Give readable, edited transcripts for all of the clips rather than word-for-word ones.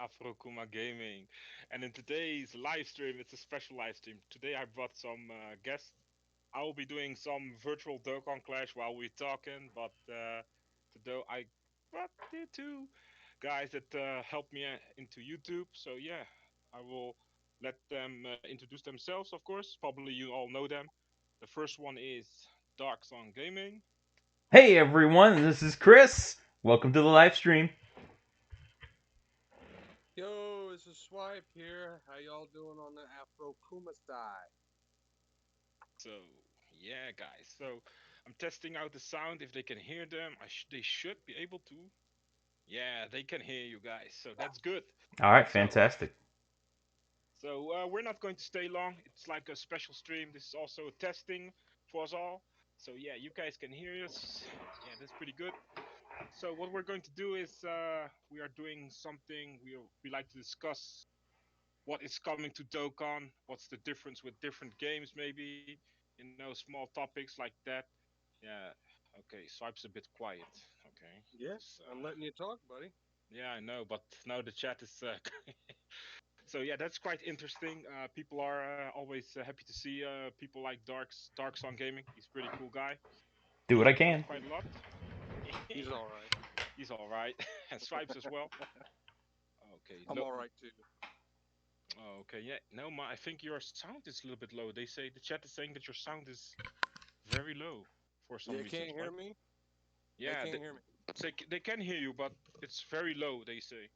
AfroKuma Gaming, and in today's live stream, it's a special live stream. Today, I brought some guests. I will be doing some virtual Dokkan Clash while we're talking, but today I brought the two guys that helped me into YouTube. So yeah, I will let them introduce themselves. Of course, probably you all know them. The first one is Darkson Gaming. Hey everyone, this is Chris. Welcome to the live stream. Yo, this is Swipe here. How y'all doing on the Afro Kuma side? So yeah, guys. So I'm testing out the sound. If they can hear them, they should be able to. Yeah, they can hear you guys. So that's good. All right, So fantastic. we're not going to stay long. It's like a special stream. This is also a testing for us all. So yeah, you guys can hear us. Yeah, that's pretty good. So what we're going to do is we are doing something we like to discuss what is coming to Dokkan, what's the difference with different games, maybe, small topics like that. Yeah, okay, Swipe's a bit quiet. Okay, Yeah, just I'm letting you talk, buddy. yeah, I know, but now the chat is. So yeah, that's quite interesting. People are always happy to see people like Darkson Gaming. He's a pretty cool guy. Do what I Usually not can. quite a lot. He's all right. He's all right, and Swipes as well. Okay, I'm all right too. oh, okay, yeah. No, I think your sound is a little bit low. They say the chat is saying that your sound is very low for some They reason, can't hear right? me. They Yeah, can't hear me. they can hear you, but it's very low. They say.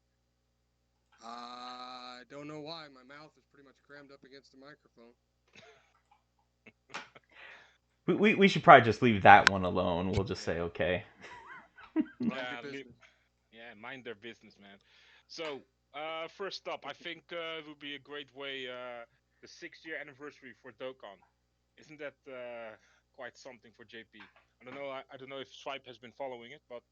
I don't know why. My mouth is pretty much crammed up against the microphone. We should probably just leave that one alone. We'll just say Yeah, okay. Mind your yeah, business. yeah. Mind their business, man. So, first up, I think it would be a great way the 6 year anniversary for Dokkan. Isn't that quite something for JP? I don't know. I don't know if Swipe has been following it, but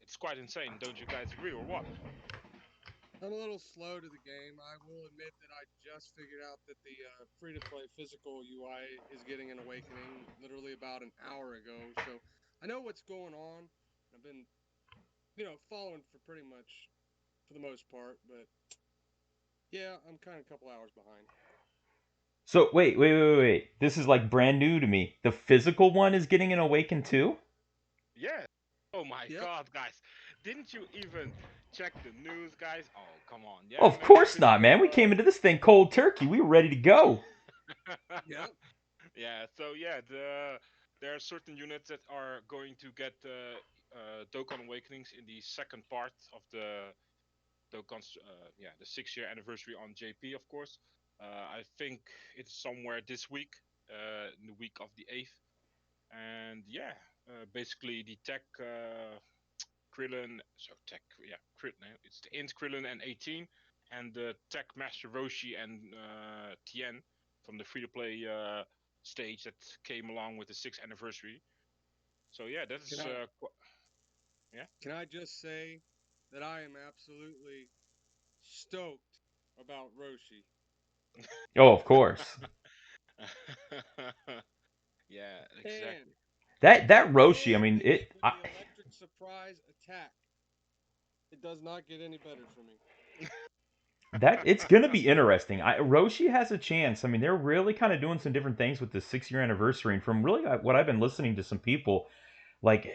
it's quite insane. Don't you guys agree, or what? I'm a little slow to the game. I will admit that I just figured out that the free-to-play physical UI is getting an awakening literally about an hour ago. So I know what's going on. I've been, following for pretty much for the most part, but yeah, I'm kind of a couple hours behind. So wait. This is like brand new to me. The physical one is getting an awaken too. Yeah. Oh my Yep. God, guys! Didn't you even check the news, guys? Oh, come on. Yeah, Of man. The course not, man. physical. We came into this thing cold turkey. We were ready to go. Yep. Yeah. So yeah, there are certain units that are going to get Dokkan Awakenings in the second part of the Dokkan's the 6 year anniversary on JP, of course. I think it's somewhere this week, in the week of the 8th. And yeah, basically the tech Krillin, so tech, yeah, Krillin, it's the Int Krillin and 18, and the tech Master Roshi and Tien from the free to play stage that came along with the 6th anniversary. So yeah, Can that's I yeah. can I just say that I am absolutely stoked about Roshi. Oh, of course. Yeah, And exactly. That Roshi. I and mean the it. with the electric surprise attack. It does not get any better for me. That it's gonna be interesting. Roshi has a chance. I mean, they're really kind of doing some different things with the 6 year anniversary, and from really what I've been listening to some people, like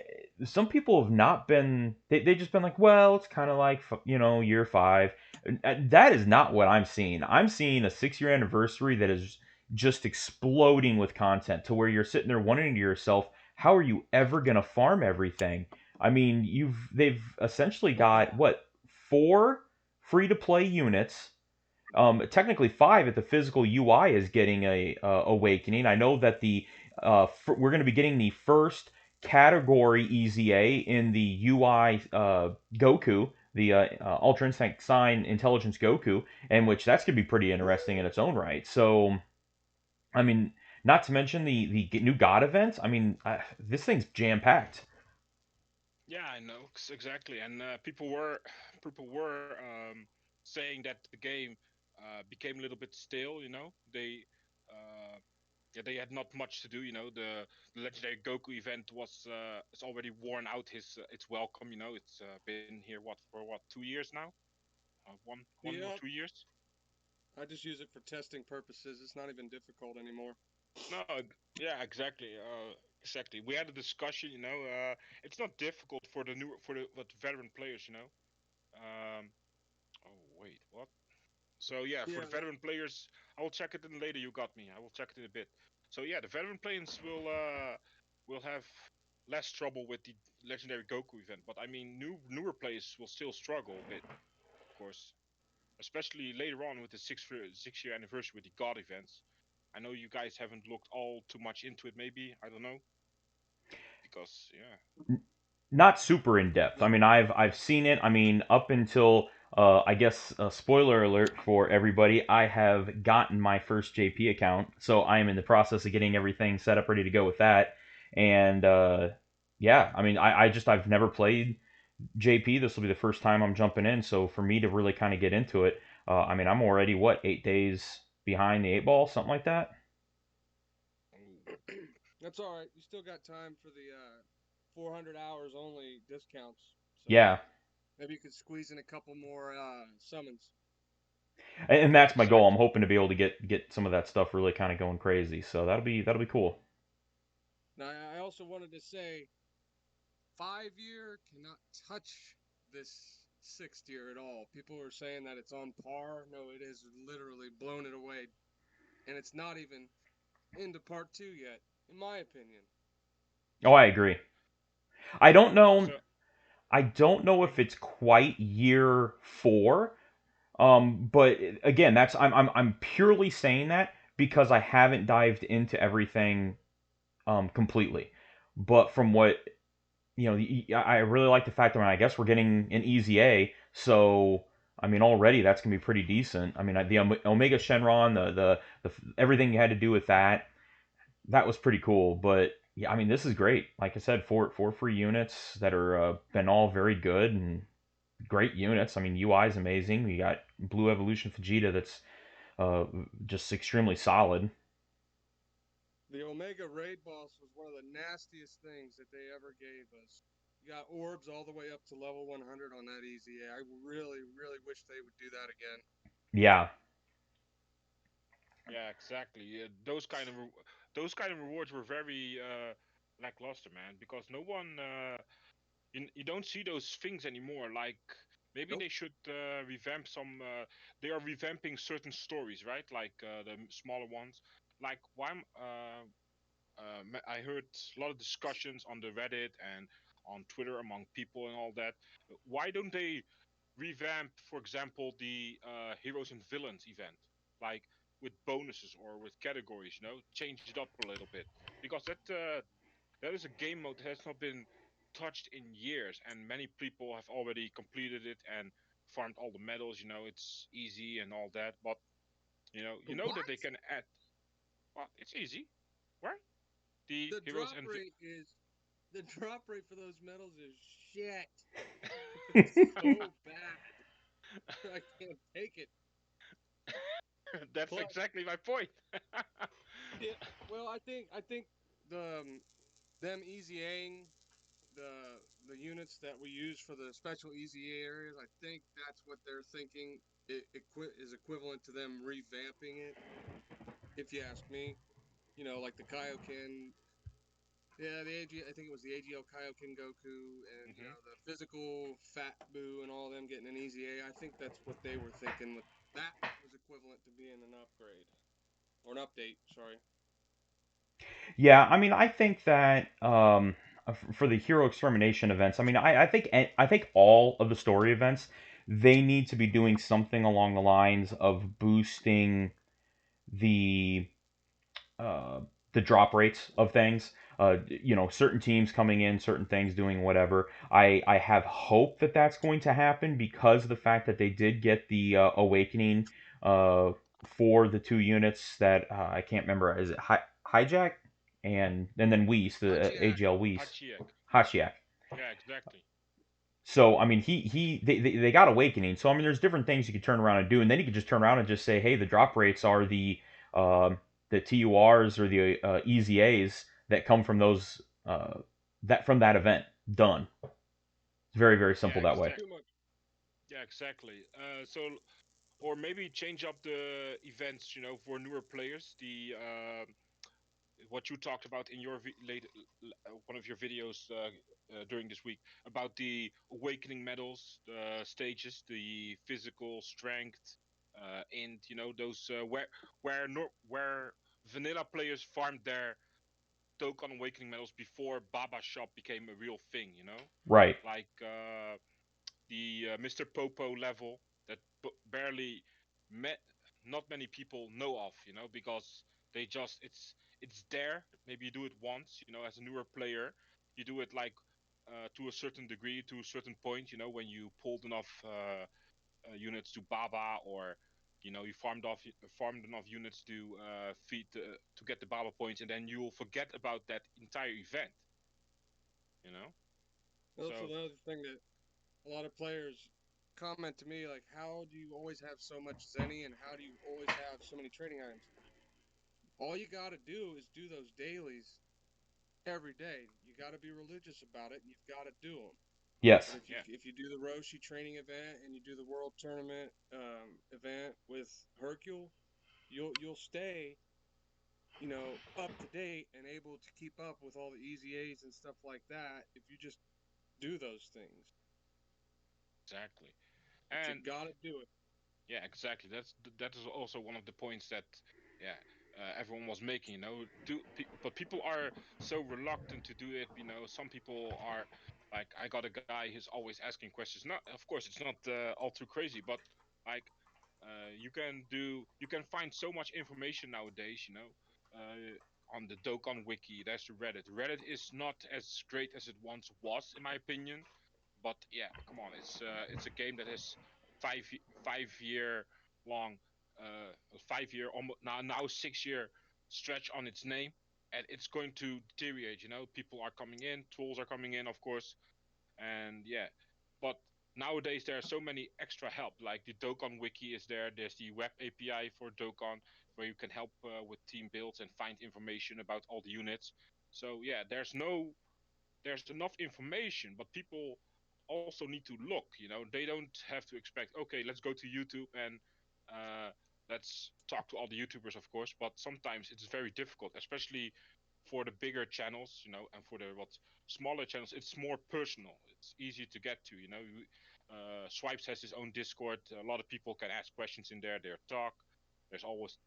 some people have not been. They just been like, well, it's kind of like year five. That is not what I'm seeing. I'm seeing a 6 year anniversary that is just exploding with content to where you're sitting there wondering to yourself, how are you ever gonna farm everything? I mean, they've essentially Well, got yeah. what, four free to play units. Technically five if the physical UI is getting a awakening. I know that we're going to be getting the first category EZA in the UI Goku, the Ultra Instinct Sign Intelligence Goku, and which that's going to be pretty interesting in its own right. So, I mean, not to mention the new God events. I mean, this thing's jam packed. Yeah, I know exactly. And people were saying that the game became a little bit stale. Uh, yeah, they had not much to do. The legendary Goku event was it's already worn out its welcome. It's been here for what 2 years now. One or Yep. 2 years. I just use it for testing purposes. It's not even difficult anymore. No, yeah, exactly, exactly. We had a discussion. It's not difficult for the new for the veteran players. Oh wait, what? So yeah, for Yeah, the veteran players, I will check it in later. You got me. I will check it in a bit. So yeah, the veteran players will have less trouble with the legendary Goku event. But I mean, newer players will still struggle a bit, of course, especially later on with the 6 year anniversary with the God events. I know you guys haven't looked all too much into it. Maybe I don't know because yeah. Not super in depth. I no, mean, I've seen it. I mean, up until I guess spoiler alert for everybody, I have gotten my first JP account, so I am in the process of getting everything set up, ready to go with that. And yeah, I mean, I've never played JP. This will be the first time I'm jumping in, so for me to really kind of get into it, I mean, I'm already what 8 days behind the eight ball, something like that. that's all right. You still got time for the 400 hours only discounts. So Yeah, maybe you could squeeze in a couple more summons. and Yeah, that's my goal. I'm exactly. hoping to be able to get some of that stuff really kind of going crazy. So that'll be cool. Now, I also wanted to say 5 year cannot touch this 6th year at all. People are saying that it's on par. No, it has literally blown it away. And it's not even into part 2 yet, in my opinion. Oh, I agree. I don't know. So I don't know if mhm. it's quite year four. But again, I'm purely saying that because I haven't dived into everything completely. But from what I really like the fact that I guess we're getting an easy A. So I mean, already that's gonna be pretty decent. I mean, the Omega Shenron, the everything you had to do with that was pretty cool. But yeah, I mean, this is great. Like I said, four free units that are been all very good and great units. I mean, UI is amazing. You got Blue Evolution Vegeta that's uh, just extremely solid. The Omega Raid boss was one of the nastiest things that they ever gave us. You got orbs all the way up to level 100 on that easy. I really, really wish they would do that again. Yeah. Yeah, exactly. Those kind of rewards were very lackluster, man. Because no one you don't see those things anymore. Like maybe Nope. they should revamp some. They are revamping certain stories, right? Like the smaller ones. Like I heard a lot of discussions on the Reddit and on Twitter among people and all that. Why don't they revamp, for example, the heroes and villains event, like with bonuses or with categories? Change it up a little bit because that is a game mode that has not been touched in years, and many people have already completed it and farmed all the medals. It's easy and all that, but you know that What? they can add. Well, it's easy, right? The The heroes drop and rate is the drop rate for those medals is shit. It's so bad. I can't take it. that's Plus, exactly my point. yeah. Well, I think the them easying the units that we use for the special easy areas. I think that's what they're thinking. Is equivalent to them revamping it. If you ask me, like the Kaioken. Yeah, the AG. I think it was the AGL Kaioken Goku, and hmm the physical Fat Boo and all of them getting an easy A. I think that's what they were thinking. That was equivalent to being an upgrade or an update. Sorry. Yeah, I mean, I think that for the hero extermination events, I mean, I think all of the story events they need to be doing something along the lines of boosting the uh, the drop rates of things. Certain teams coming in, certain things doing whatever. I have hope that that's going to happen because of the fact that they did get the awakening for the two units that I can't remember. Is it hijack and then Whis, the Hachiak. AGL Whis, Hachiek. Hashiak. Yeah, exactly. So I mean, they got awakening. So I mean, there's different things you could turn around and do, and then you could just turn around and just say, hey, the drop rates are um, the TURs or the easy A's that come from those that from that event. Done. It's very simple Yeah, that way. Too exactly. much. Yeah, exactly. Or maybe change up the events, for newer players. The what you talked about in your one of your videos during this week about the awakening medals, the stages, the physical strength, and those where vanilla players farmed their Dokkan awakening medals before Baba Shop became a real thing. Right. Like the Mr. Popo level that barely met not many people know of, because they just it's there. Maybe you do it once, as a newer player. You do it like to a certain degree, to a certain point, when you pulled enough units to Baba, or you farmed enough units to feed to get the Baba points, and then you'll forget about that entire event, you know. Also, So another thing that a lot of players comment to me, like, how do you always have so much Zenny and how do you always have so many trading items? All you got to do is do those dailies every day. You got to be religious about it, and you've got to do them. Yes. And yeah, if you do the Roshi training event and you do the World Tournament event with Hercule, you'll stay, up to date and able to keep up with all the easy A's and stuff like that if you just do those things. exactly. But you And gotta do it. yeah, exactly. That is also one of the points that yeah everyone was making. But people are so reluctant to do it. Some people are like, I got a guy who's always asking questions. Not, of course, it's not all too crazy, but like you can find so much information nowadays. On the Dokkan Wiki, there's the Reddit. Reddit is not as great as it once was, in my opinion. But yeah, come on, it's a game that has 5 year long, 5 year almost now 6 year stretch on its name, and it's going to deteriorate. People are coming in, tools are coming in, of course, and yeah, but nowadays there are so many extra help. Like the Dokkan Wiki is there. There's the web API for Dokkan where you can help with team builds and find information about all the units. So yeah, there's enough information, but people also need to look. They don't have to expect, okay, let's go to YouTube and uh, let's talk to all the YouTubers, of course. But sometimes it's very difficult, especially for the bigger channels, and for the what smaller channels. It's more personal. It's easy to get to. Swipes has his own Discord. A lot of people can ask questions in there. They talk. There's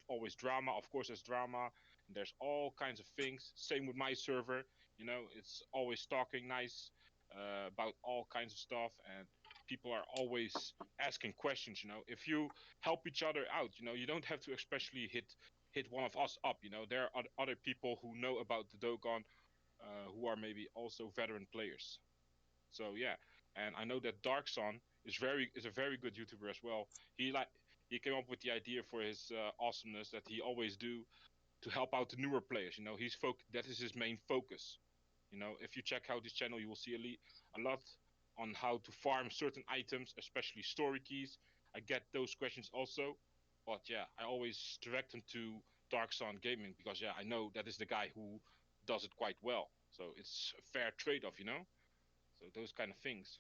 always drama. Of course, there's drama. There's all kinds of things. Same with my server. It's always talking nice about all kinds of stuff, and people are always asking questions. If you help each other out, you don't have to especially hit one of us up. There are other people who know about the Dokkan, who are maybe also veteran players. So yeah, and I know that Darkson is a very good YouTuber as well. He came up with the idea for his awesomeness that he always do to help out the newer players. That is his main focus. If you check out his channel, you will see a lot on how to farm certain items, especially story keys. I get those questions also, but yeah, I always direct them to Darkson Gaming because yeah, I know that is the guy who does it quite well. So it's a fair trade-off. So those kind of things.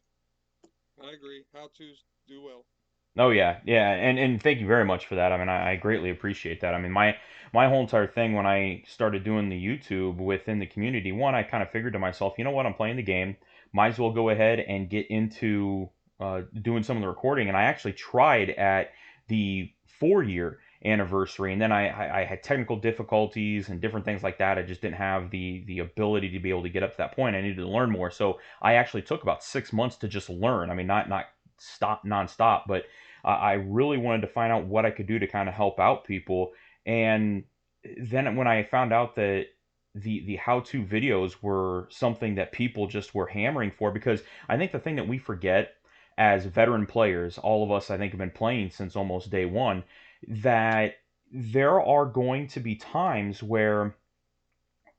I agree. How to's do well. Oh yeah, yeah, and thank you very much for that. I mean, I greatly appreciate that. I mean, my whole entire thing when I started doing the YouTube within the community, one, I kind of figured to myself, you know what, I'm playing the game, might as well go ahead and get into doing some of the recording. And I actually tried at the 4 year anniversary, and then I had technical difficulties and different things like that. I just didn't have the ability to be able to get up to that point. I needed to learn more, so I actually took about 6 months to just learn. I mean, not stop nonstop, but I really wanted to find out what I could do to kind of help out people. And then when I found out that the how-to videos were something that people just were hammering for, because I think the thing that we forget as veteran players, all of us I think have been playing since almost day one, that there are going to be times where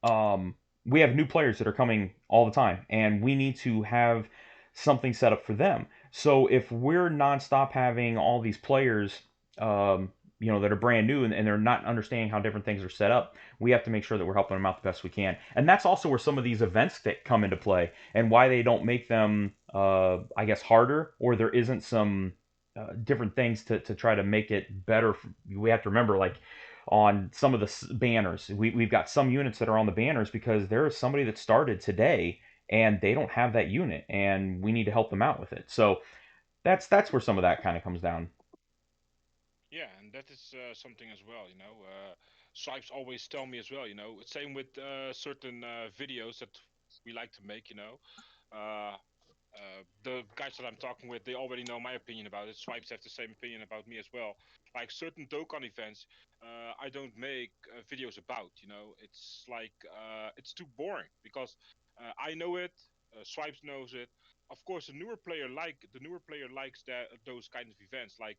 um, we have new players that are coming all the time, and we need to have something set up for them. So if we're nonstop having all these players, that are brand new and they're not understanding how different things are set up, we have to make sure that we're helping them out the best we can. And that's also where some of these events that come into play and why they don't make them, I guess, harder, or there isn't some different things to try to make it better. We have to remember, like on some of the banners, we've got some units that are on the banners because there is somebody that started today and they don't have that unit, and we need to help them out with it. So that's where some of that kind of comes down. Yeah, and that is something as well. Swipes always tell me as well. Same with certain videos that we like to make. Uh, the guys that I'm talking with, they already know my opinion about it. Swipes have the same opinion about me as well. Like certain Dokkan events, I don't make videos about. It's like it's too boring because I know it. Swipes knows it. Of course, the newer player likes that those kind of events, like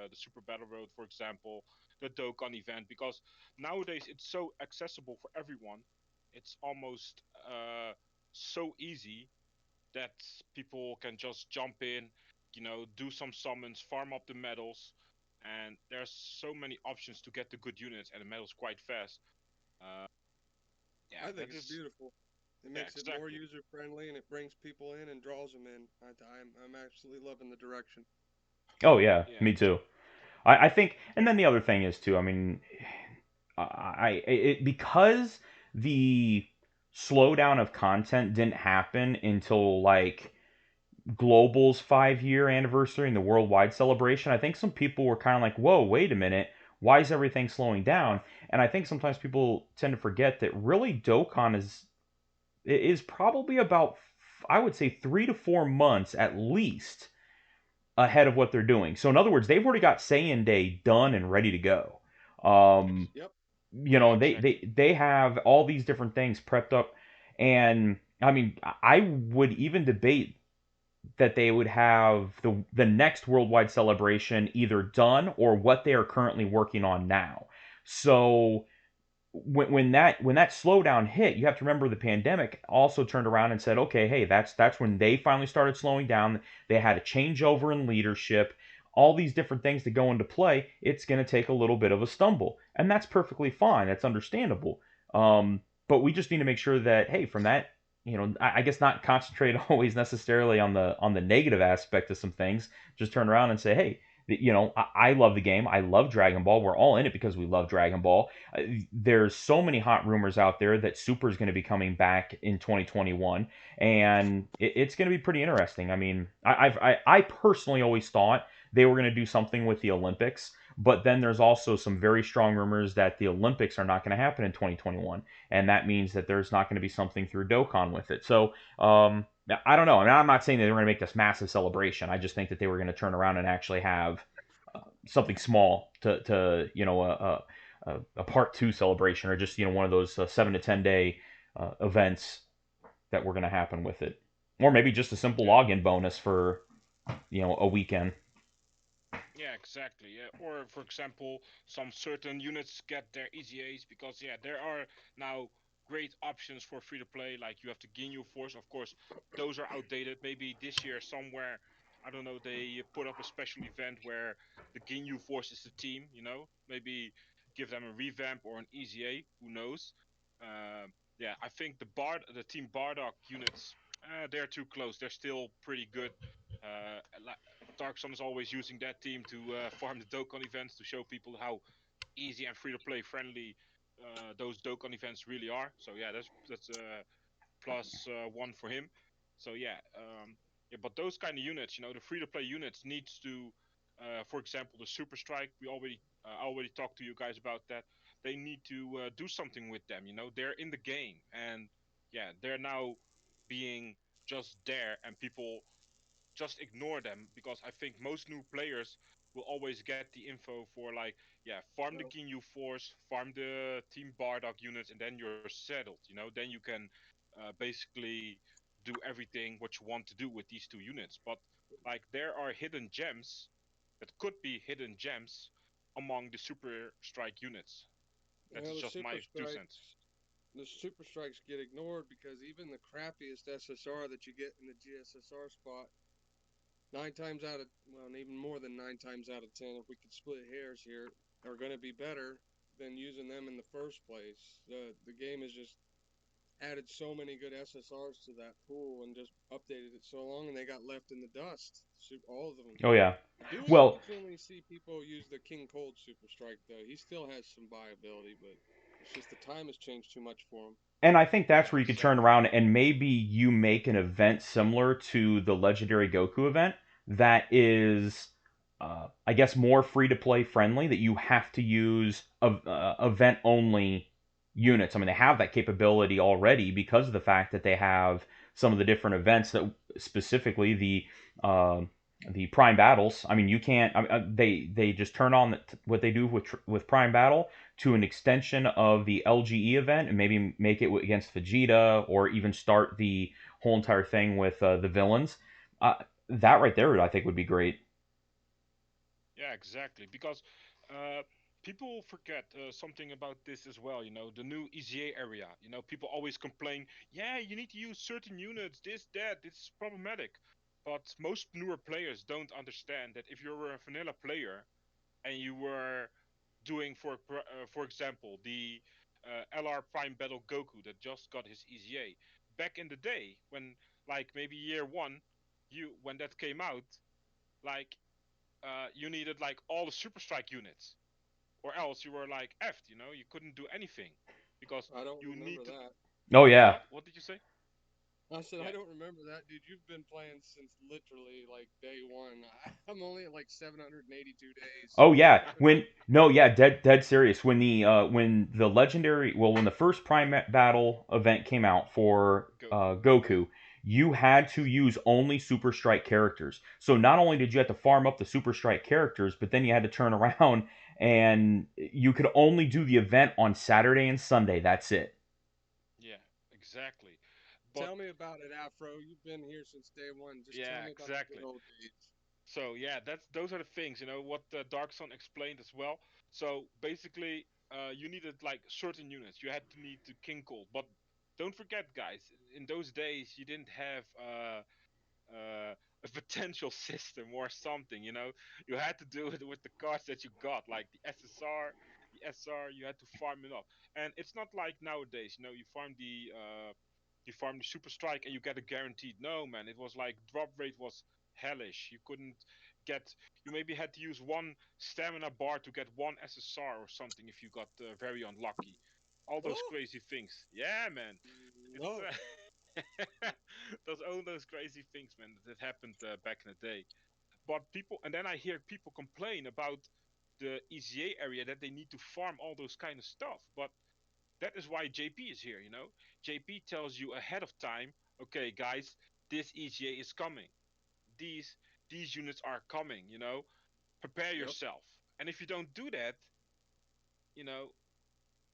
the Super Battle Road, for example, the Dokkan event, because nowadays it's so accessible for everyone. It's almost so easy that people can just jump in, do some summons, farm up the medals, and there's so many options to get the good units and the medals quite fast. Uh, yeah, I think that it's is beautiful. It yeah makes it more exactly. user friendly and it brings people in and draws them in. I'm absolutely loving the direction. Oh yeah, Yeah, me too. I think, and then the other thing is too. I mean, because the slowdown of content didn't happen until like Global's 5 year anniversary and the worldwide celebration. I think some people were kind of like, "Whoa, wait a minute, why is everything slowing down?" And I think sometimes people tend to forget that really Dokkan is probably about, I would say, 3 to 4 months at least ahead of what they're doing. So in other words, they've already got Saiyan Day done and ready to go. Um, Yep. yeah, they exactly. they have all these different things prepped up, and I mean, I would even debate that they would have the next worldwide celebration either done or what they are currently working on now. So when that slowdown hit, you have to remember the pandemic also turned around and said, okay, hey, that's when they finally started slowing down. They had a changeover in leadership, all these different things to go into play. It's going to take a little bit of a stumble, and that's perfectly fine. That's understandable. But we just need to make sure that, hey, from that, I guess not concentrate always necessarily on the negative aspect of some things. Just turn around and say, hey, I love the game. I love Dragon Ball. We're all in it because we love Dragon Ball. There's so many hot rumors out there that Super is going to be coming back in 2021, and it's going to be pretty interesting. I mean, I personally always thought they were going to do something with the Olympics, but then there's also some very strong rumors that the Olympics are not going to happen in 2021, and that means that there's not going to be something through Dokkan with it. So, I don't know. I mean, I'm not saying that they're going to make this massive celebration. I just think that they were going to turn around and actually have something small to a part two celebration, or just one of those 7 to 10 day events that were going to happen with it, or maybe just a simple Yeah. login bonus for a weekend. Yeah, exactly. Yeah. Or for example, some certain units get their EZAs because there are now great options for free to play. Like you have the Ginyu Force, of course, those are outdated. Maybe this year somewhere, I don't know, they put up a special event where the Ginyu Force is the team. Maybe give them a revamp or an EZA. Who knows? Yeah, I think the Team Bardock units, they're too close. They're still pretty good. Uh, Darkson is always using that team to farm the Dokkan events to show people how easy and free to play friendly those Dokkan events really are. So yeah, that's plus one for him. So yeah. But those kind of units, the free to play units needs to, for example, the Super Strike. I already talked to you guys about that. They need to do something with them. They're in the game, and yeah, they're now being just there, and people just ignore them because I think most new players will always get the info for like, yeah, farm the Well, Ginyu Force, farm the Team Bardock units, and then you're settled. Then you can basically do everything what you want to do with these two units. But like there are hidden gems that could be hidden gems among the Super Strike units. That is well, just my 2 cents. the super strikes get ignored because even the crappiest SSR that you get in the GSSR spot, 9 times out of, well, even more than 9 times out of 10, if we could split hairs here, are going to be better than using them in the first place. The game is just added so many good SSRs to that pool and just updated it so long, and they got left in the dust. All of them. Oh yeah. I do Well, occasionally see people use the King Cold Super Strike though. He still has some viability, but it's just the time has changed too much for him. and I think Yeah, that's where you could turn exactly. around and maybe you make an event similar to the Legendary Goku event that is, I guess, more free to play friendly. That you have to use event only units. I mean, they have that capability already because of the fact that they have some of the different events that specifically uh, the Prime battles. I mean, you can't. They just turn on what they do with Prime Battle to an extension of the LGE event and maybe make it against Vegeta or even start the whole entire thing with the villains. Uh, that right there, I think, would be great. Yeah, exactly. Because uh, people forget something about this as well. You know, the new EZA area. You know, people always complain, yeah, you need to use certain units, this, that, it's problematic. But most newer players don't understand that if you're a vanilla player and you were doing, for example, the LR Prime Battle Goku that just got his EZA, back in the day when, like, maybe year one, you when that came out, like you needed like all the super strike units, or else you were like effed. You know, you couldn't do anything because I don't you remember need to. that. Oh yeah. What did you say? I said Yeah. I don't remember that, dude. You've been playing since literally like day one. I'm only at like 782 days. Oh yeah. When no, yeah, dead serious. When the legendary, well, when the first Prime Battle event came out for Goku. Goku, you had to use only Super Strike characters. So not only did you have to farm up the Super Strike characters, but then you had to turn around and you could only do the event on Saturday and Sunday. That's it. Yeah, exactly. But Tell me about it, Afro. You've been here since day one. Just tell yeah, me about the good exactly. old days. So yeah, that's those are the things. You know what Darkson explained as well. So basically, you needed like certain units. You had to need to King Cold, but don't forget, guys. In those days, you didn't have a potential system or something. You know, you had to do it with the cards that you got, like the SSR, the SR. You had to farm it up, and it's not like nowadays. You know, you farm the super strike and you get a guaranteed. No, man, it was like drop rate was hellish. You couldn't get. You maybe had to use one stamina bar to get one SSR or something if you got very unlucky. All those Oh crazy things. Yeah, man. It's no! those crazy things, man, that happened back in the day. But people, and then I hear people complain about the EZA area that they need to farm all those kind of stuff. But that is why JP is here. You know, JP tells you ahead of time. Okay, guys, this EZA is coming. These these units are coming. You know, prepare Yep. yourself. And if you don't do that, you know,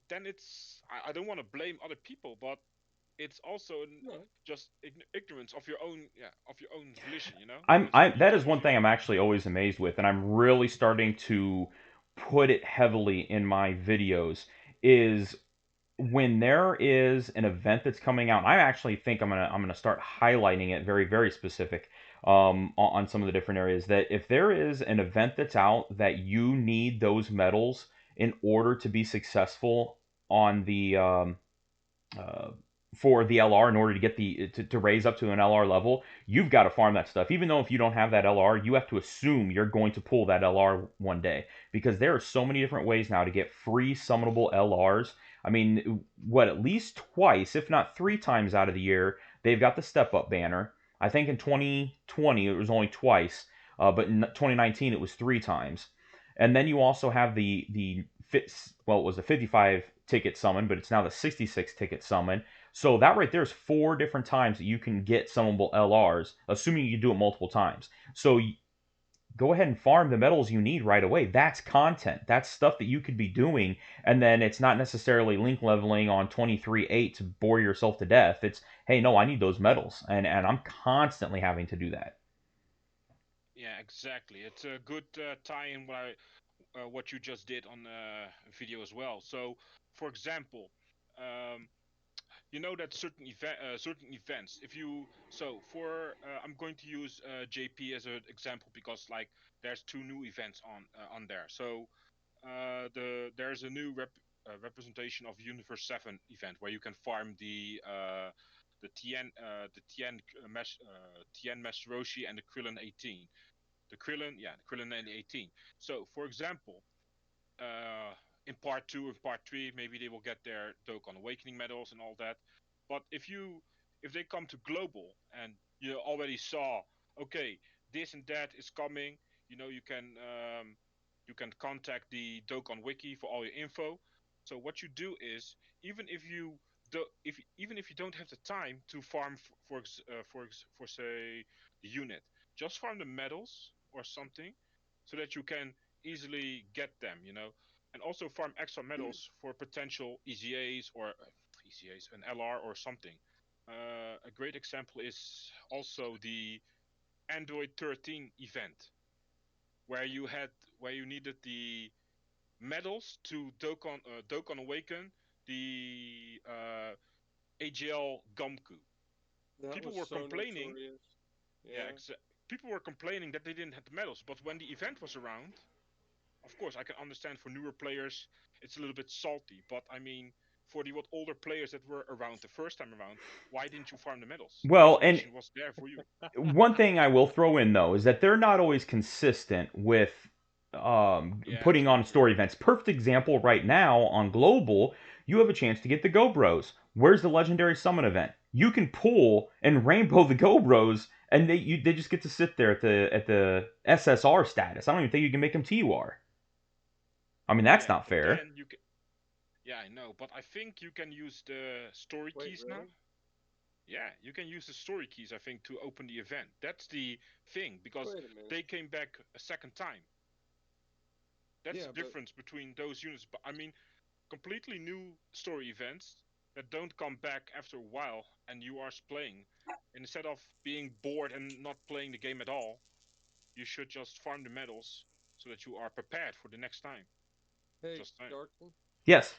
then it's I don't want to blame other people, but it's also No. just ignorance of your own, yeah, of your own volition, you know, I'm because I you that is chose one your thing I'm own. actually always amazed with, and I'm really starting to put it heavily in my videos is when there is an event that's coming out. I actually think I'm gonna start highlighting it very specific on some of the different areas. That if there is an event that's out that you need those medals in order to be successful on the uh, for the LR in order to get to raise up to an LR level, you've got to farm that stuff. Even though if you don't have that LR, you have to assume you're going to pull that LR one day because there are so many different ways now to get free summonable LRs. I mean, what, at least twice, if not three times out of the year, they've got the step up banner. I think in 2020 it was only twice, but in 2019 it was three times. And then you also have well, it was a 55 ticket summon, but it's now the 66 ticket summon. So that right there is four different times that you can get summonable LRs, assuming you do it multiple times. So go ahead and farm the medals you need right away. That's content. That's stuff that you could be doing, and then it's not necessarily link leveling on 23-8 to bore yourself to death. It's, hey, no, I need those medals, and I'm constantly having to do that. Yeah, exactly. It's a good tie-in what you just did on video as well. So, for example, um, you know that certain events, if you so for I'm going to use JP as an example because like there's two new events on there. So there's a new rep. representation of Universe 7 event where you can farm the Tien Master Roshi and the Krillin 18. The Krillin and 18. So, for example, uh, in part two and part three, maybe they will get their Dokkan Awakening medals and all that. But if they come to global and you already saw, okay, this and that is coming, you can contact the Dokkan Wiki for all your info. So what you do is, even if you even if you don't have the time to farm for say the unit, just farm the medals or something, so that you can easily get them, and also farm extra medals for potential EZAs or EZAs, an LR or something. A great example is also the Android 13 event, where you needed the medals to Dokkan Awaken the AGL Gomku. That People was were so complaining, notorious. yeah, Yeah. people were complaining that they didn't have the medals, but when the event was around, of course, I can understand for newer players it's a little bit salty, but I mean, for the what older players that were around the first time around, why didn't you farm the medals? The Well, and information was there for you. one thing I will throw in though is that they're not always consistent with Yeah, putting true, on true. story events. Perfect example right now on Global, you have a chance to get the Go Bros. Where's the Legendary Summon event? You can pull and rainbow the Go Bros, and they just get to sit there at the SSR status. I don't even think you can make them TUR. I mean, that's Yeah, not but fair. then you can. Yeah, I know, but I think you can use the story Wait, keys now. really? Yeah, you can use the story keys, I think, to open the event. That's the thing, because Wait a minute. they came back a second time. That's Yeah, the but difference between those units. But I mean, completely new story events that don't come back after a while and you are playing. Instead of being bored and not playing the game at all, you should just farm the medals so that you are prepared for the next time. hey, Just saying. Darkson, Yes.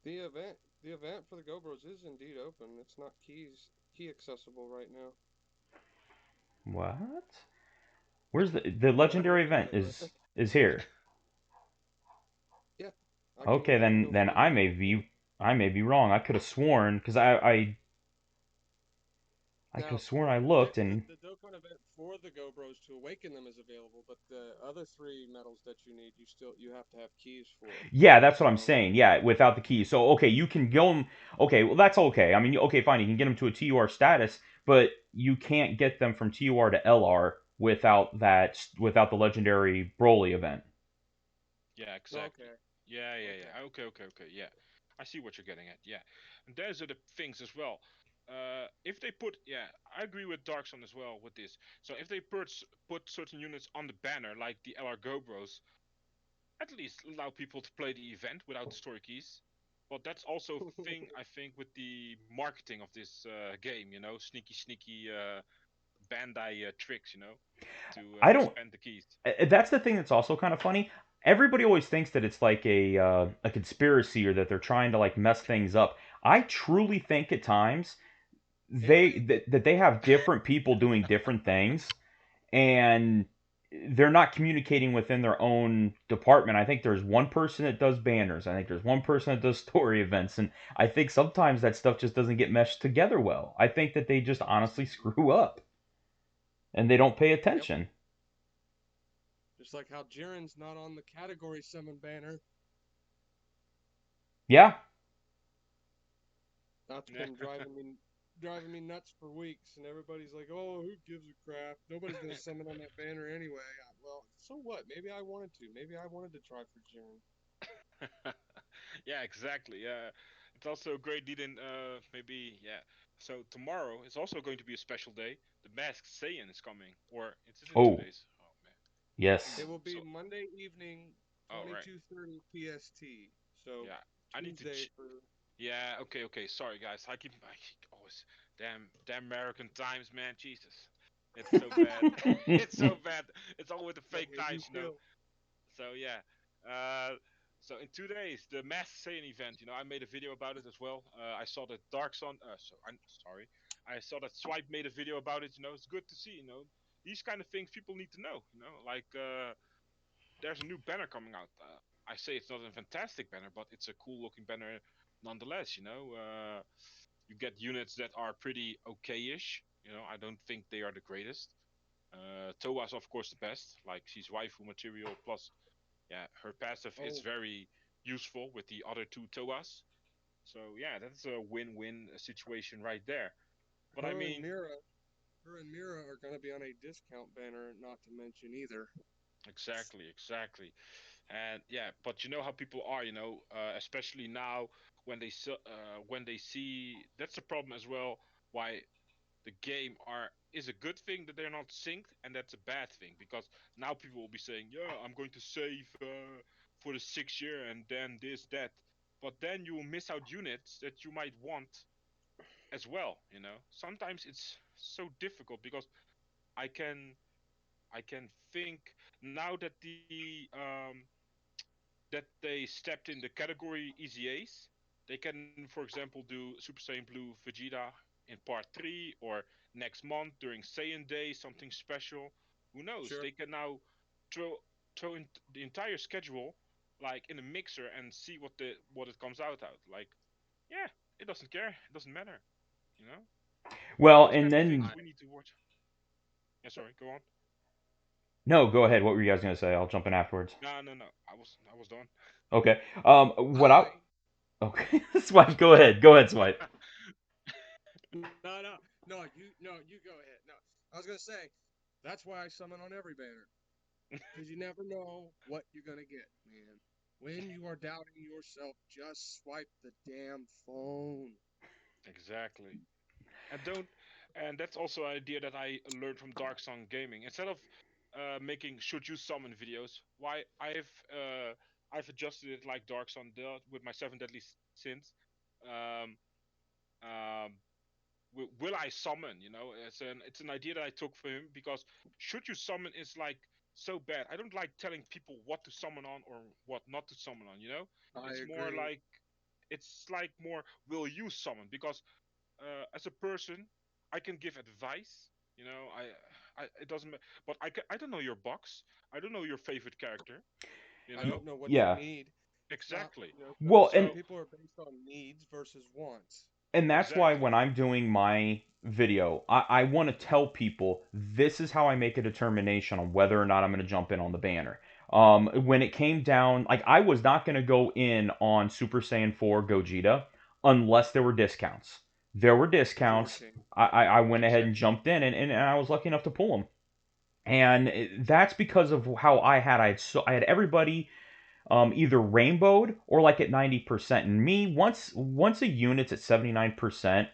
the event for the GoBros is indeed open. It's not key accessible right now. What? Where's the Yeah, I'm legendary looking event at it right. is here? Yeah, Okay, I can then go then find it. I may be wrong. I could have sworn because I could Now, have sworn I looked and the Dokkan event for the GoBros to awaken them is available, but the other three medals that you need, you have to have keys for. yeah, that's what I'm So saying. Yeah, without the key. So okay, you can go 'em. Okay, well that's okay. I mean, okay, fine. You can get them to a TUR status, but you can't get them from TUR to LR without the legendary Broly event. Yeah, exactly. okay, Yeah, yeah, okay. yeah. Okay, okay, okay. Yeah, I see what you're getting at. Yeah, and those are the things as well. If they put, yeah, I agree with Darkson as well with this. So if they put certain units on the banner like the LR Go Bros, at least allow people to play the event without the story keys. But that's also a thing I think with the marketing of this game. Sneaky, sneaky Bandai tricks. To I don't. expand the keys. That's the thing that's also kind of funny. Everybody always thinks that it's like a conspiracy or that they're trying to like mess things up. I truly think at times Aliens? that they have different people doing different things and they're not communicating within their own department. I think there's one person that does banners. I think there's one person that does story events, and I think sometimes that stuff just doesn't get meshed together well. I think that they just honestly screw up and they don't pay Yep. attention. Just like how Jiren's not on the category summon banner. Yeah, That's been driving me nuts for weeks, and everybody's like, "Oh, who gives a crap? Nobody's gonna summon on that banner anyway." Well, so what? Maybe I wanted to. Maybe I wanted to try for Jiren. Yeah, exactly. Yeah, it's also a great lead in. Maybe yeah. So tomorrow is also going to be a special day. The Masked Saiyan is coming, or it's in two oh days. Oh man. It yes. will be So Monday evening, oh right. 22:30 PST. So Yeah, I need to. Tuesday for. Yeah. Okay. Okay. Sorry guys. I keep always damn American times, man. Jesus, it's so bad. It's so bad. It's all with the Yeah, fake we do times. feel. So yeah. So in 2 days, the Masked Saiyan event. I made a video about it as well. I saw that Darkson. I'm sorry. I saw that Swipe made a video about it. It's good to see. These kind of things people need to know. Like there's a new banner coming out. I say it's not a fantastic banner, but it's a cool looking banner nonetheless. You get units that are pretty okay-ish. I don't think they are the greatest. Toa's of course the best. Like she's waifu material plus, yeah, her passive is Oh, very useful with the other two Toas. So yeah, that's a win-win situation right there. But I her and mean, Mira, her and Mira are going to be on a discount banner, not to mention either. exactly, exactly. And yeah, but you know how people are, especially now when they see that's the problem as well. Why the game are is a good thing that they're not synced, and that's a bad thing because now people will be saying, "Yeah, I'm going to save for the 6 year and then this that," but then you will miss out units that you might want as well. Sometimes it's so difficult because I can I can think now that they stepped in the category EZAs. They can, for example, do Super Saiyan Blue Vegeta in part 3 or next month during Saiyan Day, something special. Who knows? Sure. They can now throw throw in the entire schedule like in a mixer and see what it comes out. Like, yeah, it doesn't care. It doesn't matter. You know, Well, those and kind of things then I we need to watch. Yeah, sorry. Go on. no, go ahead. What were you guys gonna say? I'll jump in afterwards. No, no, no. I was done. Okay. What I I okay, Swipe. Go ahead. Go ahead, Swipe. no, you go ahead. No, I was gonna say that's why I summon on every banner because you never know what you're gonna get, man. When you are doubting yourself, just swipe the damn phone. Exactly. And don't and that's also an idea that I learned from Darkson Gaming. Instead of making should you summon videos, why I've adjusted it like Darkson did with my seven deadly sins. Um, um, will I summon? It's an idea that I took for him because should you summon is like so bad. I don't like telling people what to summon on or what not to summon on. I It's more agree. like it's like more will you summon because as a person, I can give advice. It doesn't, but I don't know your box. I don't know your favorite character. You I know don't know what you Yeah. need. Not exactly. Well, some and So people are based on needs versus wants. that's why exactly, when I'm doing my video, I want to tell people this is how I make a determination on whether or not I'm going to jump in on the banner. When it came down, like I was not going to go in on Super Saiyan 4 Gogeta unless there were discounts. There were discounts. Forcing. I went ahead and exactly, jumped in, and I was lucky enough to pull them. And that's because of how I had everybody either rainbowed or like at 90%. And me, once a unit's at 79%,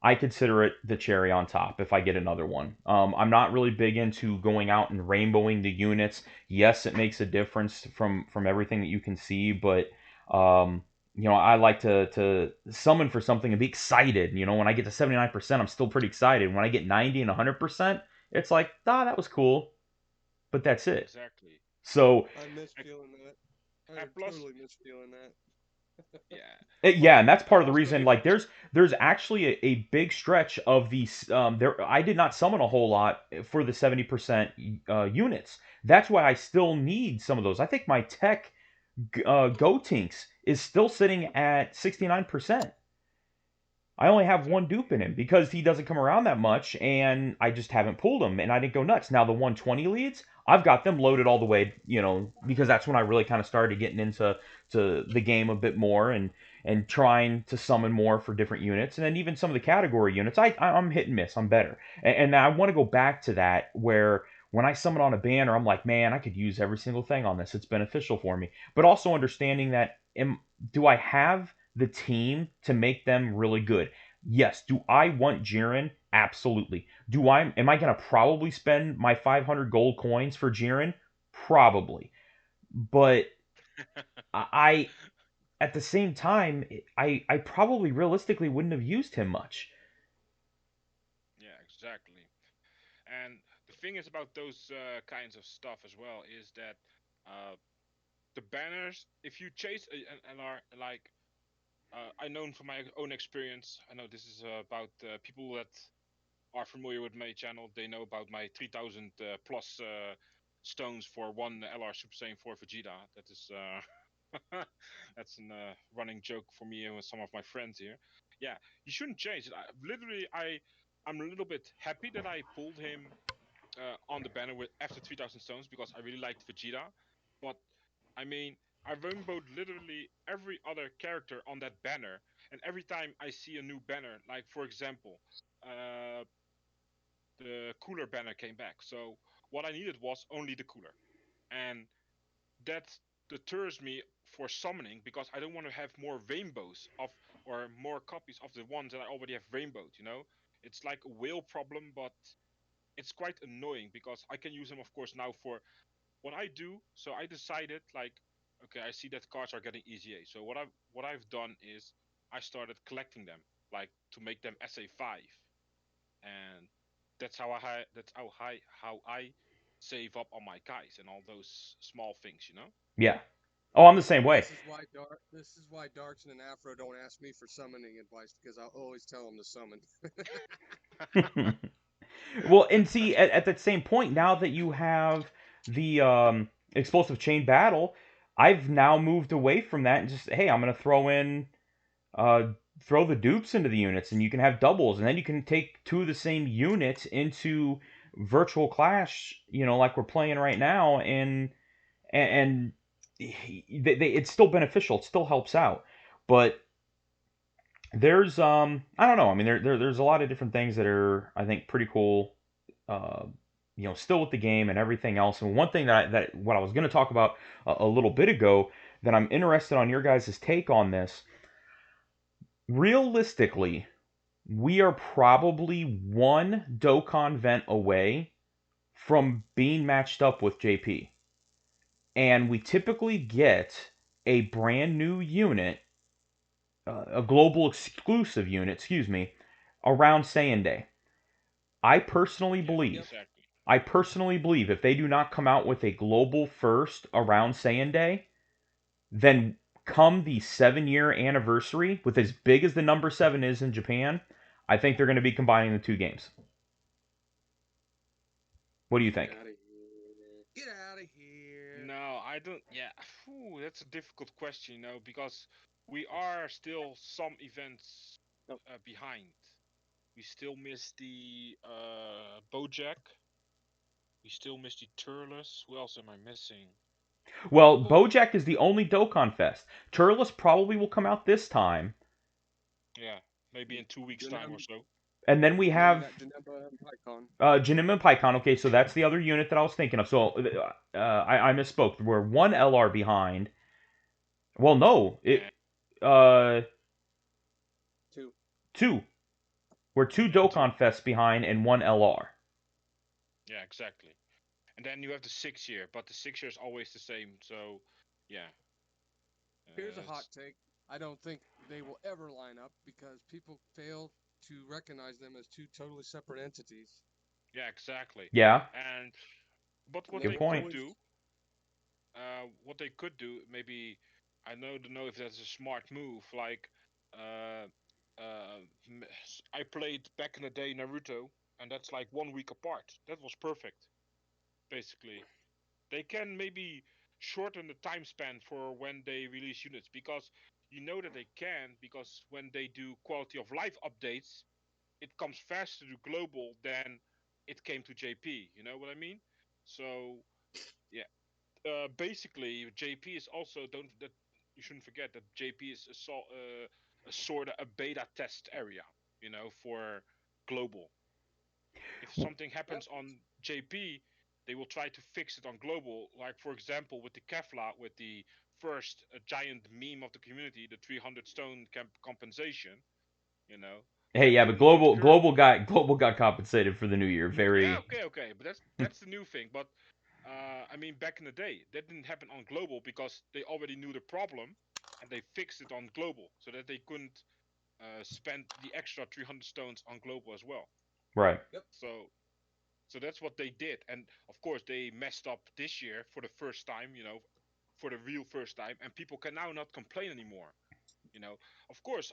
I consider it the cherry on top if I get another one. I'm not really big into going out and rainbowing the units. Yes, it makes a difference from everything that you can see, but I like to summon for something and be excited. When I get to 79%, I'm still pretty excited. When I get 90 and 100%, it's like, that was cool, but that's it. exactly. So I miss And, feeling that. I and plus, totally miss feeling that. yeah, Yeah, and that's and part of the also reason. if Like, there's actually a big stretch of these. There, I did not summon a whole lot for the 70% units. That's why I still need some of those. I think my tech Gotenks is still sitting at 69%. I only have one exactly, dupe in him because he doesn't come around that much, and I just haven't pulled him, and I didn't go nuts. Now the 120 leads, I've got them loaded all the way, because that's when I really kind of started getting into the game a bit more and trying to summon more for different units, and then even some of the category units, I'm hit and miss. I'm better, and I want to go back to that where when I summon on a banner, I'm like, man, I could use every single thing on this. It's beneficial for me, but also understanding that do I have the team to make them really good? Yes. Do I want Jiren? Absolutely. Am I gonna probably spend my 500 gold coins for Jiren? Probably. But I at the same time, I probably realistically wouldn't have used him much. yeah, exactly. And the thing is about those kinds of stuff as well is that uh, the banners, if you chase and are like I know from my own experience. I know this is about people that are familiar with my channel. They know about my 3,000 plus stones for one LR Super Saiyan 4 Vegeta. That is That's a running joke for me and with some of my friends here. Yeah, you shouldn't change it. I'm a little bit happy that I pulled him on the banner with after 3,000 stones because I really liked Vegeta. But I mean, I rainbowed literally every other character on that banner, and every time I see a new banner, like for example, uh, the cooler banner came back. So what I needed was only the cooler, and that deters me for summoning because I don't want to have more rainbows of or more copies of the ones that I already have rainbowed. It's like a whale problem, but it's quite annoying because I can use them, of course, now for what I do. So I decided, like, okay, I see that cards are getting EZA. So what I've done is I started collecting them, like to make them SA5, and that's how I save up on my guys and all those small things. Yeah. Oh, I'm the same way. This is why Darkson and Afro don't ask me for summoning advice because I'll always tell them to summon. Well, and see, at that same point, now that you have the explosive chain battle, I've now moved away from that and just, hey, I'm gonna uh, throw the dupes into the units, and you can have doubles, and then you can take two of the same units into virtual clash, like we're playing right now, and it's still beneficial. It still helps out, but there's I don't know. I mean, there's a lot of different things that are, I think, pretty cool. Uh, still with the game and everything else. And one thing that what I was going to talk about a little bit ago that I'm interested on your guys' take on this. Realistically, we are probably one Dokkan vent away from being matched up with JP. And we typically get a brand new unit, a global exclusive unit, excuse me, around Saiyan Day. I personally Yeah, believe, exactly. I personally believe if they do not come out with a global first around Saiyan Day, then come the 7-year anniversary, with as big as the number 7 is in Japan, I think they're going to be combining the two games. What do you Get think? out of here! Get out of here! No, I don't. Yeah, that's a difficult question, because we are still some events No, behind. We still miss the Bojack. We still miss the Turles. Who else am I missing? Well, Oh, Bojack is the only Dokkan Fest. Turles probably will come out this time, yeah, maybe in 2 weeks' time or Janem, so. and then we and then you have got Janemba and Pycon. Janim and Pycon. Okay, so that's the other unit that I was thinking of. So I misspoke. We're one LR behind. Well, no, Yeah, uh Two. two. We're two yeah, two. Dokkan Fests behind and one LR. Yeah, exactly. And then you have the 6 year, but the 6 year is always the same. So, yeah, Here's a uh, hot take. I don't think they will ever line up because people fail to recognize them as two totally separate entities. yeah, exactly. Yeah, And but And what they good they will point. could always. do, maybe I don't know if that's a smart move. Like, uh, I played back in the day Naruto, and that's like 1 week apart. That was perfect, basically. They can maybe shorten the time span for when they release units because you know that they can because when they do quality of life updates, it comes faster to global than it came to JP. You know what I mean? So yeah, basically JP is also don't that you shouldn't forget that JP is a sort of a beta test area. For global. If something Yep. happens on JP, they will try to fix it on global. Like for example, with the Kefla, with the first giant meme of the community, the 300 stone compensation. You know Hey, that yeah, but didn't hit curve. global got compensated for the new year. Yeah, Very. okay, but that's the new thing. But I mean, back in the day, that didn't happen on global because they already knew the problem, and they fixed it on global so that they couldn't spend the extra 300 stones on global as well. Right. Yep. So that's what they did, and of course they messed up this year for the first time, for the real first time, and people can now not complain anymore. You know, of course,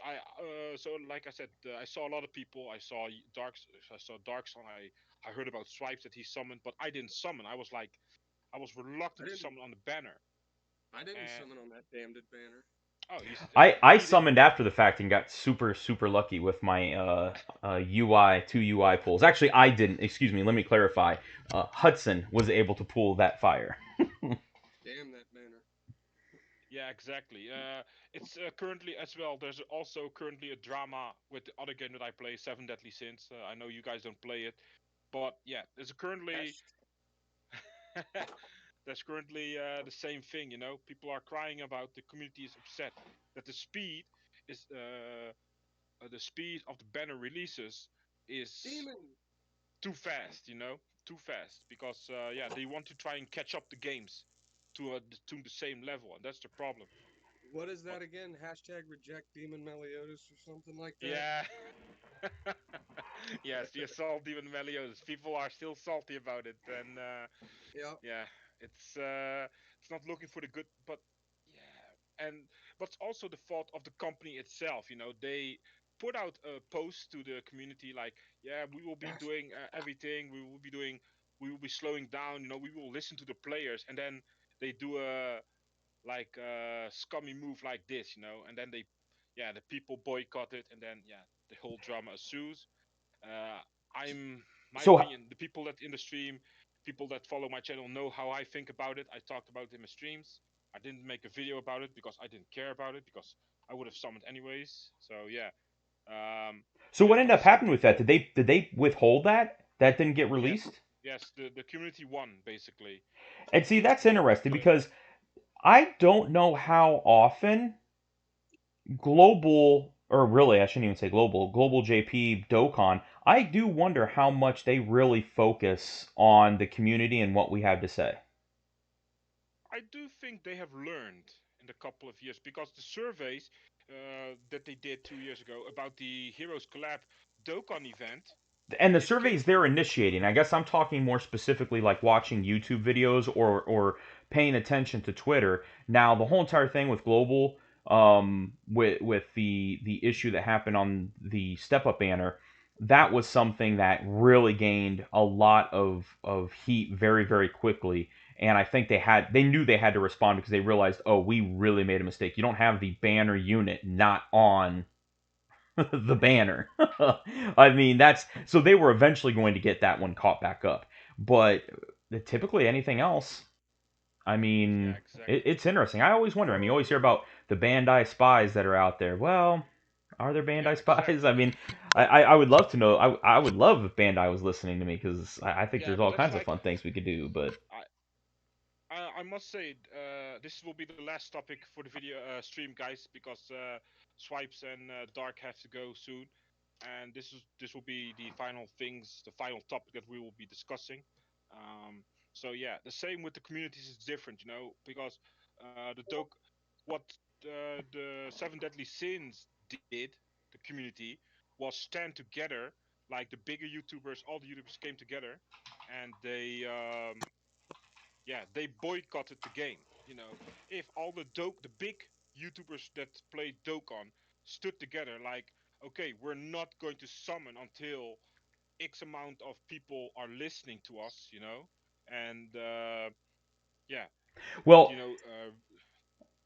so like I said, I saw a lot of people. I saw Darkson. I heard about Swipes that he summoned, but I didn't summon. I was reluctant I to didn't. summon on the banner. I didn't And summon on that damned banner. oh, I he didn't. summoned after the fact and got super lucky with my UI two UI pulls. Actually, I didn't. Excuse me. Let me clarify. Hudson was able to pull that fire. Damn that banner. Yeah, exactly. It's currently as well. There's also currently a drama with the other game that I play, Seven Deadly Sins. I know you guys don't play it, but yeah, there's currently Hashtag. there's currently the same thing. You know, people are crying about the community is upset that is the speed of the banner releases is Demon. too fast. You know, too fast because yeah, they want to try and catch up the games to the same level, and that's the problem. What is But that again? Hashtag reject Demon Meliodas or something like that? yeah. Yes, the assault demon Meliodas. People are still salty about it, and Yep. yeah, it's not looking for the good, but yeah, and but it's also the fault of the company itself. You know, they put out a post to the community like, yeah, we will be doing everything. We will be slowing down. You know, we will listen to the players, and then they do a like a scummy move like this. You know, and then yeah, the people boycott it, and then yeah, the whole drama ensues. uh, I'm my So opinion. The people that in the stream, people that follow my channel know how I think about it. I talked about it in my streams. I didn't make a video about it because I didn't care about it because I would have summoned anyways. So yeah, so what yeah. But ended up some happening with that? people, Did they withhold that? That didn't get yes, released? yes, the community won basically. And see, that's interesting So because I don't know how often global, or really, I shouldn't even say global JP Dokkan, I do wonder how much they really focus on the community and what we have to say. I do think they have learned in the couple of years because the surveys that they did 2 years ago about the Heroes Collab Dokkan event, And the it came surveys from they're initiating, I guess I'm talking more specifically like watching YouTube videos or paying attention to Twitter. Now, the whole entire thing with global, with the issue that happened on the Step Up banner, that was something that really gained a lot of heat very quickly. And I think they knew they had to respond because they realized, oh, we really made a mistake. You don't have the banner unit not on the banner. I mean, that's so they were eventually going to get that one caught back up. But typically anything else, I yeah, mean, exactly. it's interesting. I always wonder. I mean, you always hear about the Bandai spies that are out there. Well, are there Yeah, Bandai spies? I exactly. mean, I would love to know. I would love if Bandai was listening to me because I think Yeah, there's but all that's kinds of like fun things we could do. But I must say this will be the last topic for the video stream, guys, because Swipes and Dark have to go soon, and this will be the final things, the final topic that we will be discussing. So yeah, the same with the communities is different, you know, because what the Seven Deadly Sins did, the community, was stand together, like the bigger YouTubers, all the YouTubers came together, and they boycotted the game. You know, if all the big YouTubers that played Dokkan stood together, like, okay, we're not going to summon until X amount of people are listening to us, you know, and yeah, well, you know,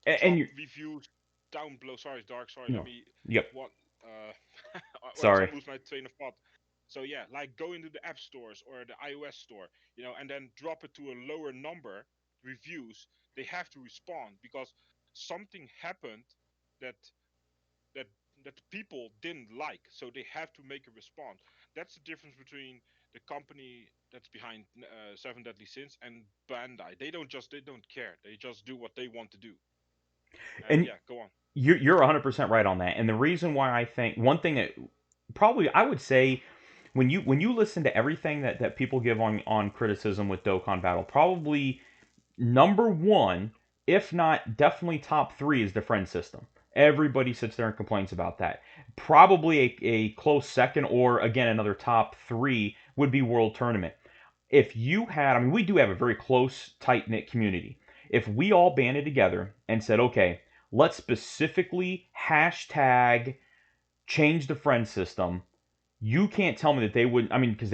and drop you, reviews down below. Sorry, Dark. Sorry, let no, me yep, what wait, sorry. I lose my train of thought. So yeah, like go into the app stores or the iOS store, you know, and then drop it to a lower number reviews. They have to respond because something happened that that that the people didn't like, so they have to make a response. That's the difference between the company that's behind Seven Deadly Sins and Bandai. They don't care. They just do what they want to do. And And yeah, go on. you're 100% right on that. And the reason why I think one thing that probably I would say when you listen to everything that people give on criticism with Dokkan Battle, probably number one, if not definitely top three, is the friend system. Everybody sits there and complains about that. Probably a close second, or again another top three, would be World Tournament. If you had, I mean, we do have a very close, tight knit community. If we all banded together and said, okay, let's specifically hashtag change the friend system, you can't tell me that they wouldn't. I mean, because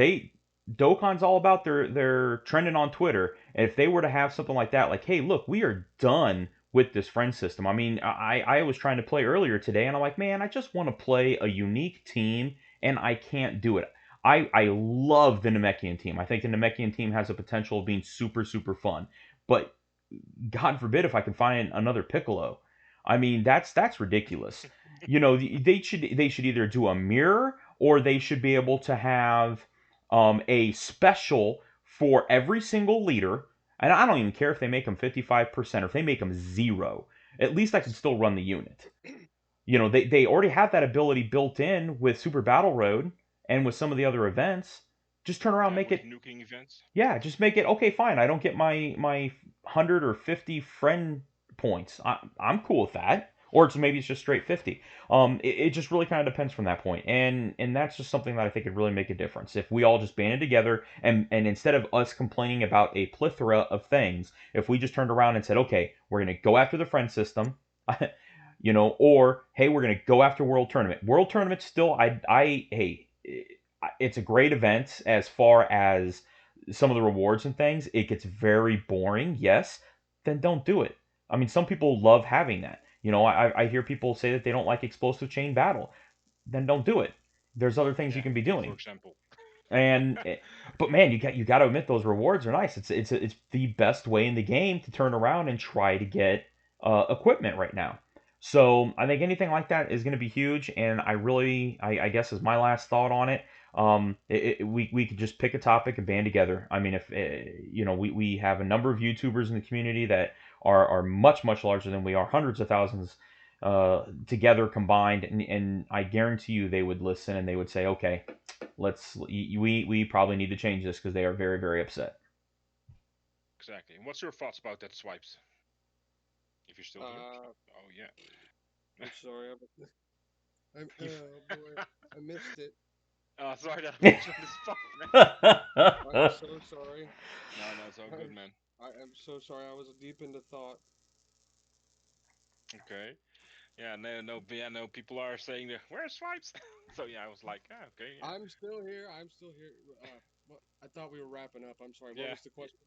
Dokkan's all about their trending on Twitter. And if they were to have something like that, like, hey, look, we are done with this friend system. I mean, I was trying to play earlier today, and I'm like, man, I just want to play a unique team, and I can't do it. I love the Namekian team. I think the Namekian team has a potential of being super, super fun. But God forbid if I can find another Piccolo. I mean, that's ridiculous. You know, they should either do a mirror, or they should be able to have a special for every single leader. And I don't even care if they make them 55% or if they make them zero. At least I can still run the unit. You know, they already have that ability built in with Super Battle Road and with some of the other events. Just turn around, Yeah, make with it, nuking events. yeah, just make it okay. Fine, I don't get my 100 or 50 friend points. I'm cool with that. Or maybe it's just straight 50. It just really kind of depends from that point, and that's just something that I think could really make a difference if we all just banded together, and instead of us complaining about a plethora of things, if we just turned around and said, okay, we're gonna go after the friend system, you know, or hey, we're gonna go after World Tournament. World Tournament still, hey, it's a great event as far as some of the rewards and things. It gets very boring, yes, then don't do it. I mean, some people love having that. You know, I hear people say that they don't like explosive chain battle. Then don't do it. There's other things you Yeah, can be me for doing. example. And but man, you got to admit those rewards are nice. It's the best way in the game to turn around and try to get equipment right now. So I think anything like that is going to be huge. And I guess is my last thought on it. We could just pick a topic and band together. I mean, if you know, we have a number of YouTubers in the community that are much larger than we are, hundreds of thousands together combined, and I guarantee you they would listen and they would say, okay, we probably need to change this because they are very upset. Exactly. And what's your thoughts about that, Swipes? If you're still here. Uh, Oh yeah. I'm sorry. Oh boy, I missed it. Sorry that I put you on the spot, man. I'm so sorry. No, no, it's all good, I'm, man. I am so sorry. I was deep into thought. Okay. Yeah, no, but yeah, no. People are saying, "Where's Swipes?" So yeah, I was like, ah, okay, yeah, I'm still here. I'm still here. I thought we were wrapping up. I'm sorry. What yeah. was the question?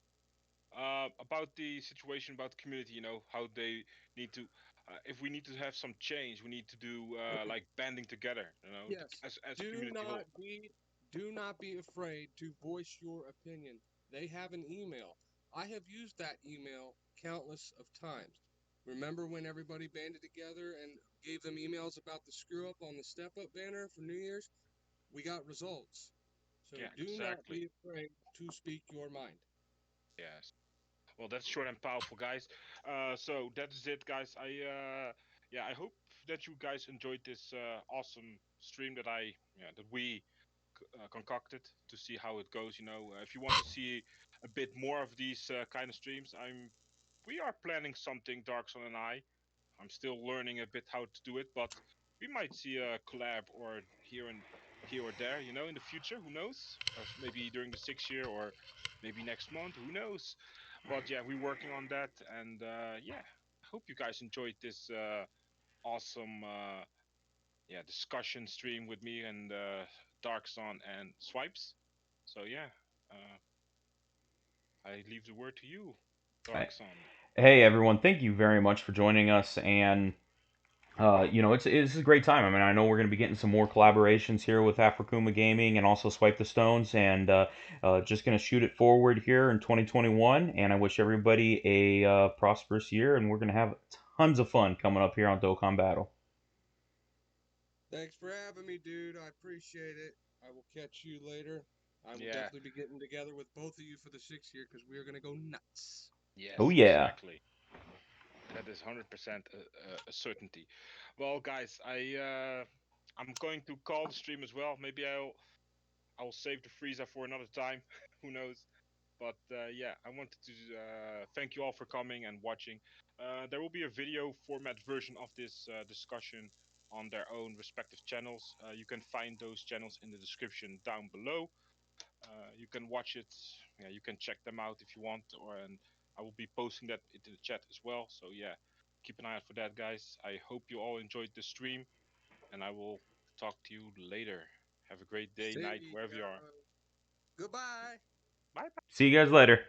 About the situation about the community, you know, how they need to. If we need to have some change, we need to do like banding together, you know, Yes. as a Do community not whole. be do not be afraid to voice your opinion. They have an email. I have used that email countless of times. Remember when everybody banded together and gave them emails about the screw up on the step up banner for New Year's? We got results. So Yeah, do not exactly. be afraid to speak your mind. Yes. Well, that's short and powerful, guys. So that is it, guys. Yeah, I hope that you guys enjoyed this awesome stream that we concocted to see how it goes. You know, if you want to see a bit more of these kind of streams, we are planning something, Darkson and I. I'm still learning a bit how to do it, but we might see a collab or here or there. You know, in the future, who knows? Or maybe during the 6 year, or maybe next month, who knows? But yeah, we're working on that, and yeah, I hope you guys enjoyed this awesome discussion stream with me and Darkson and Swipes. So yeah, uh, I leave the word to you, Darkson. Hey everyone, thank you very much for joining us. And you know, it's a great time. I mean, I know we're going to be getting some more collaborations here with AfroKuma Gaming and also Swipe the Stones, and just going to shoot it forward here in 2021. And I wish everybody a prosperous year, and we're going to have tons of fun coming up here on Dokkan Battle. Thanks for having me, dude. I appreciate it. I will catch you later. I will Yeah. definitely be getting together with both of you for the 6 year because we are going to go nuts. Oh Yes, yeah. exactly. That is 100% a certainty. Well, guys, I'm going to call the stream as well. Maybe I'll save the frieza for another time. Who knows? But yeah, I wanted to thank you all for coming and watching. There will be a video format version of this discussion on their own respective channels. You can find those channels in the description down below. You can watch it. Yeah, you can check them out if you want, and I will be posting that into the chat as well. So yeah, keep an eye out for that, guys. I hope you all enjoyed the stream, and I will talk to you later. Have a great day, night, See wherever ya. you are. Goodbye. Bye bye. See you guys later.